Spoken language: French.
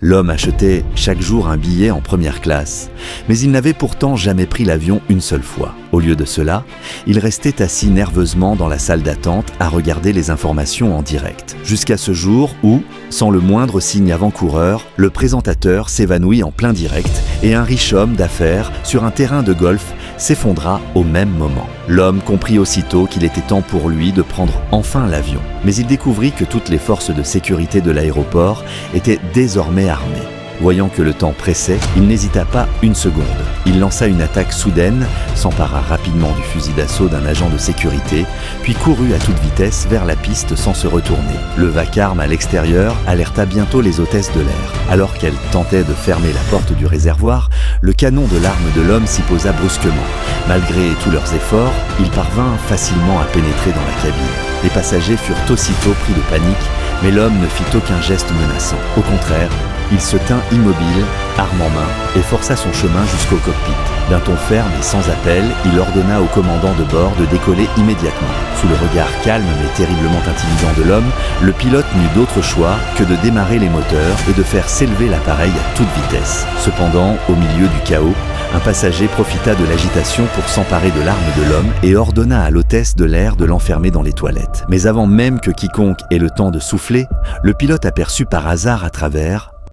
L'homme achetait chaque jour un billet en première classe, mais il n'avait pourtant jamais pris l'avion une seule fois. Au lieu de cela, il restait assis nerveusement dans la salle d'attente à regarder les informations en direct. Jusqu'à ce jour où, sans le moindre signe avant-coureur, le présentateur s'évanouit en plein direct et un riche homme d'affaires sur un terrain de golf s'effondra au même moment. L'homme comprit aussitôt qu'il était temps pour lui de prendre enfin l'avion. Mais il découvrit que toutes les forces de sécurité de l'aéroport étaient désormais armées. Voyant que le temps pressait, il n'hésita pas une seconde. Il lança une attaque soudaine, s'empara rapidement du fusil d'assaut d'un agent de sécurité, puis courut à toute vitesse vers la piste sans se retourner. Le vacarme à l'extérieur alerta bientôt les hôtesses de l'air. Alors qu'elles tentaient de fermer la porte du réservoir, le canon de l'arme de l'homme s'y posa brusquement. Malgré tous leurs efforts, il parvint facilement à pénétrer dans la cabine. Les passagers furent aussitôt pris de panique, mais l'homme ne fit aucun geste menaçant. Au contraire, il se tint immobile, arme en main, et força son chemin jusqu'au cockpit. D'un ton ferme et sans appel, il ordonna au commandant de bord de décoller immédiatement. Sous le regard calme mais terriblement intimidant de l'homme, le pilote n'eut d'autre choix que de démarrer les moteurs et de faire s'élever l'appareil à toute vitesse. Cependant, au milieu du chaos, un passager profita de l'agitation pour s'emparer de l'arme de l'homme et ordonna à l'hôtesse de l'air de l'enfermer dans les toilettes. Mais avant même que quiconque ait le temps de souffler, le pilote aperçut par hasard à travers